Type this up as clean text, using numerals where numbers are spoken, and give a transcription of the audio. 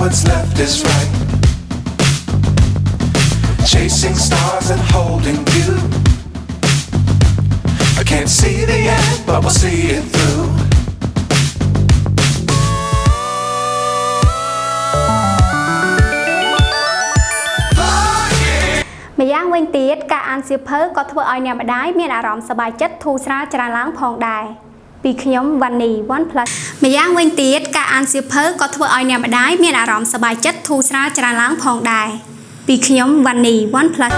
what's left is right. Chasing stars and holding you. I can't see the end, but we'll see it through. Mấy giang quên tiết cả ăn siêu phớ có thua ai nhà mà đái miền ả rõm sờ bài chất thu ra trà láng phong đài vì nhóm văn nì one plus mấy giang quên tiết cả ăn siêu phớ có thua ai nhà mà đái miền ả rõm sờ bài chất thu ra trà láng phong đài vì nhóm văn nì one plus